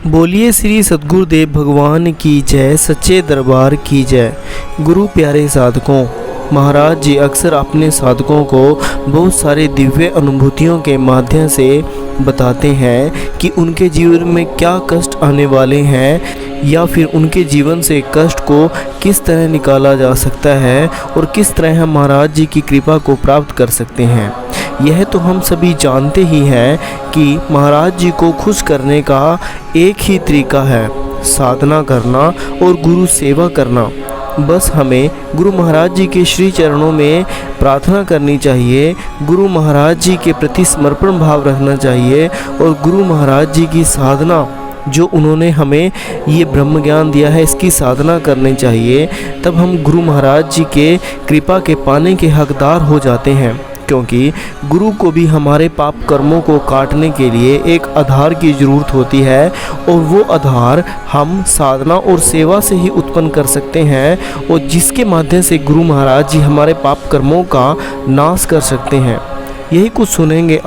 बोलिए श्री सद्गुरुदेव भगवान की जय, सच्चे दरबार की जय। गुरु प्यारे साधकों, महाराज जी अक्सर अपने साधकों को बहुत सारे दिव्य अनुभूतियों के माध्यम से बताते हैं कि उनके जीवन में क्या कष्ट आने वाले हैं या फिर उनके जीवन से कष्ट को किस तरह निकाला जा सकता है और किस तरह हम महाराज जी की कृपा को प्राप्त कर सकते हैं। यह तो हम सभी जानते ही हैं कि महाराज जी को खुश करने का एक ही तरीका है, साधना करना और गुरु सेवा करना। बस हमें गुरु महाराज जी के श्री चरणों में प्रार्थना करनी चाहिए, गुरु महाराज जी के प्रति समर्पण भाव रखना चाहिए और गुरु महाराज जी की साधना जो उन्होंने हमें ये ब्रह्म ज्ञान दिया है इसकी साधना करनी चाहिए। तब हम गुरु महाराज जी के कृपा के पाने के हकदार हो जाते हैं, क्योंकि गुरु को भी हमारे पाप कर्मों को काटने के लिए एक आधार की ज़रूरत होती है और वो आधार हम साधना और सेवा से ही उत्पन्न कर सकते हैं और जिसके माध्यम से गुरु महाराज जी हमारे पाप कर्मों का नाश कर सकते हैं। यही कुछ सुनेंगे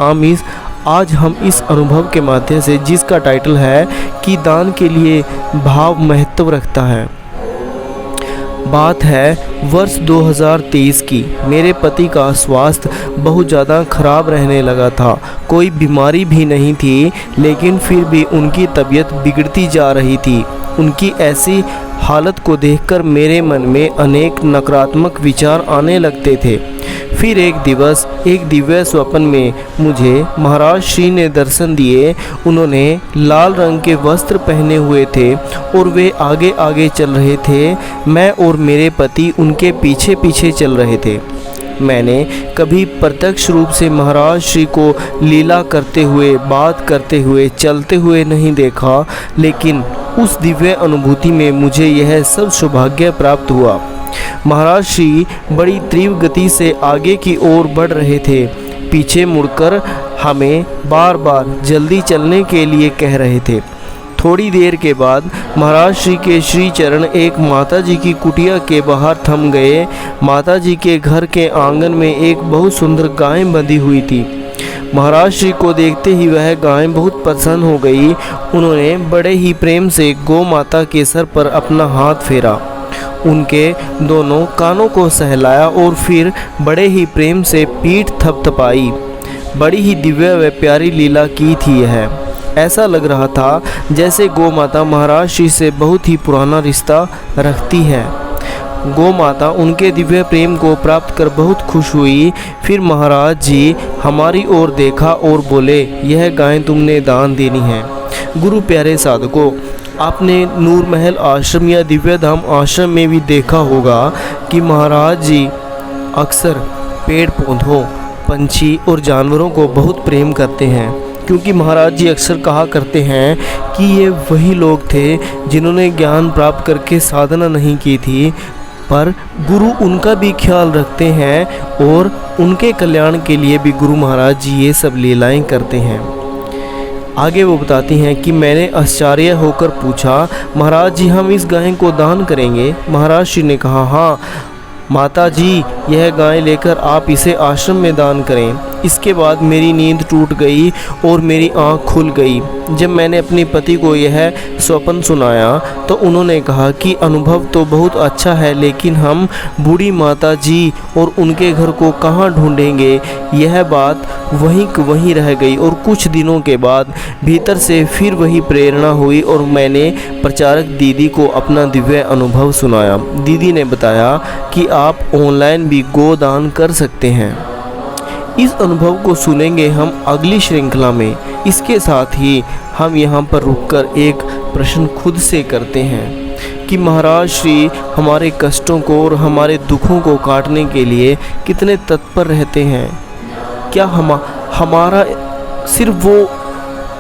आज हम इस अनुभव के माध्यम से, जिसका टाइटल है कि दान के लिए भाव महत्व रखता है। बात है वर्ष 2023 की। मेरे पति का स्वास्थ्य बहुत ज़्यादा खराब रहने लगा था। कोई बीमारी भी नहीं थी, लेकिन फिर भी उनकी तबीयत बिगड़ती जा रही थी। उनकी ऐसी हालत को देखकर मेरे मन में अनेक नकारात्मक विचार आने लगते थे। फिर एक दिवस एक दिव्य स्वप्न में मुझे महाराज श्री ने दर्शन दिए। उन्होंने लाल रंग के वस्त्र पहने हुए थे और वे आगे आगे चल रहे थे। मैं और मेरे पति उनके पीछे पीछे चल रहे थे। मैंने कभी प्रत्यक्ष रूप से महाराज श्री को लीला करते हुए, बात करते हुए, चलते हुए नहीं देखा, लेकिन उस दिव्य अनुभूति में मुझे यह सब सौभाग्य प्राप्त हुआ। महाराज श्री बड़ी तीव्र गति से आगे की ओर बढ़ रहे थे। पीछे मुड़कर हमें बार बार जल्दी चलने के लिए कह रहे थे। थोड़ी देर के बाद महाराज श्री के श्री चरण एक माता जी की कुटिया के बाहर थम गए। माता जी के घर के आंगन में एक बहुत सुंदर गाय बंधी हुई थी। महाराज श्री को देखते ही वह गाय बहुत प्रसन्न हो गई। उन्होंने बड़े ही प्रेम से गौ माता के सर पर अपना हाथ फेरा, उनके दोनों कानों को सहलाया और फिर बड़े ही प्रेम से पीठ थपथपाई। बड़ी ही दिव्य व प्यारी लीला की थी यह। ऐसा लग रहा था जैसे गौ माता महाराज श्री से बहुत ही पुराना रिश्ता रखती है। गौ माता उनके दिव्य प्रेम को प्राप्त कर बहुत खुश हुई। फिर महाराज जी हमारी ओर देखा और बोले, यह गाय तुमने दान देनी है। गुरु प्यारे साधकों, आपने नूर महल आश्रम या दिव्य धाम आश्रम में भी देखा होगा कि महाराज जी अक्सर पेड़ पौधों, पंछी और जानवरों को बहुत प्रेम करते हैं, क्योंकि महाराज जी अक्सर कहा करते हैं कि ये वही लोग थे जिन्होंने ज्ञान प्राप्त करके साधना नहीं की थी, पर गुरु उनका भी ख्याल रखते हैं और उनके कल्याण के लिए भी गुरु महाराज जी ये सब लीलाएं करते हैं। आगे वो बताती हैं कि मैंने आश्चर्य होकर पूछा, महाराज जी हम इस गाय को दान करेंगे? महाराज श्री ने कहा, हाँ माता जी, यह गाय लेकर आप इसे आश्रम में दान करें। इसके बाद मेरी नींद टूट गई और मेरी आंख खुल गई। जब मैंने अपने पति को यह स्वप्न सुनाया तो उन्होंने कहा कि अनुभव तो बहुत अच्छा है, लेकिन हम बूढ़ी माता जी और उनके घर को कहाँ ढूंढेंगे। यह बात वहीं रह गई और कुछ दिनों के बाद भीतर से फिर वही प्रेरणा हुई और मैंने प्रचारक दीदी को अपना दिव्य अनुभव सुनाया। दीदी ने बताया कि आप ऑनलाइन भी गोदान कर सकते हैं। इस अनुभव को सुनेंगे हम अगली श्रृंखला में। इसके साथ ही हम यहाँ पर रुककर एक प्रश्न खुद से करते हैं कि महाराज श्री हमारे कष्टों को और हमारे दुखों को काटने के लिए कितने तत्पर रहते हैं। क्या हमारा सिर्फ वो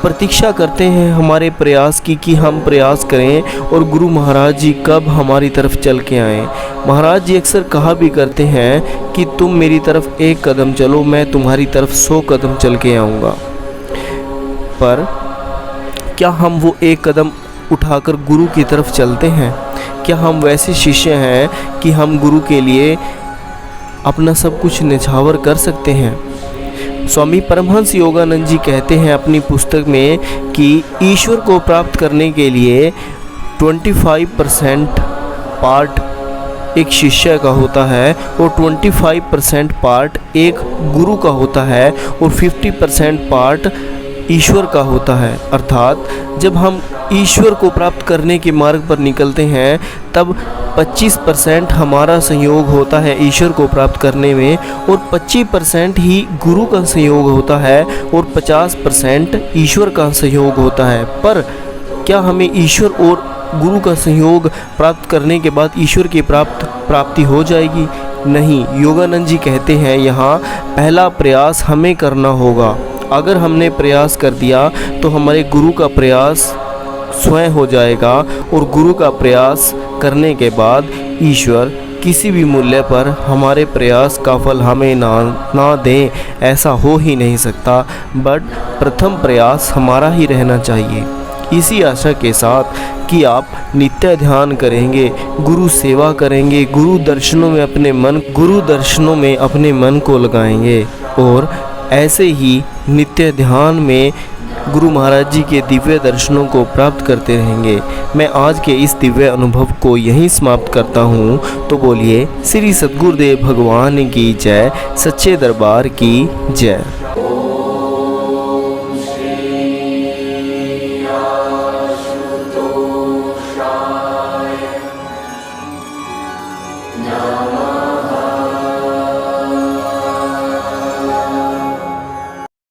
प्रतीक्षा करते हैं हमारे प्रयास की कि हम प्रयास करें और गुरु महाराज जी कब हमारी तरफ चल के आएँ। महाराज जी अक्सर कहा भी करते हैं कि तुम मेरी तरफ एक कदम चलो, मैं तुम्हारी तरफ 100 कदम चल के आऊँगा। पर क्या हम वो एक कदम उठाकर गुरु की तरफ चलते हैं? क्या हम वैसे शिष्य हैं कि हम गुरु के लिए अपना सब कुछ न्यौछावर कर सकते हैं? स्वामी परमहंस योगानंद जी कहते हैं अपनी पुस्तक में कि ईश्वर को प्राप्त करने के लिए 25% पार्ट एक शिष्य का होता है और 25% पार्ट एक गुरु का होता है और 50% पार्ट ईश्वर का होता है। अर्थात जब हम ईश्वर को प्राप्त करने के मार्ग पर निकलते हैं तब 25% हमारा सहयोग होता है ईश्वर को प्राप्त करने में और 25% ही गुरु का सहयोग होता है और 50% ईश्वर का सहयोग होता है। पर क्या हमें ईश्वर और गुरु का सहयोग प्राप्त करने के बाद ईश्वर की प्राप्ति हो जाएगी? नहीं। योगानंद जी कहते हैं यहाँ पहला प्रयास हमें करना होगा। अगर हमने प्रयास कर दिया तो हमारे गुरु का प्रयास स्वयं हो जाएगा और गुरु का प्रयास करने के बाद ईश्वर किसी भी मूल्य पर हमारे प्रयास का फल हमें ना दें, ऐसा हो ही नहीं सकता। बट प्रथम प्रयास हमारा ही रहना चाहिए। इसी आशा के साथ कि आप नित्य ध्यान करेंगे, गुरु सेवा करेंगे, गुरु दर्शनों में अपने मन को लगाएंगे और ऐसे ही नित्य ध्यान में गुरु महाराज जी के दिव्य दर्शनों को प्राप्त करते रहेंगे। मैं आज के इस दिव्य अनुभव को यहीं समाप्त करता हूँ। तो बोलिए श्री सद्गुरुदेव भगवान की जय, सच्चे दरबार की जय।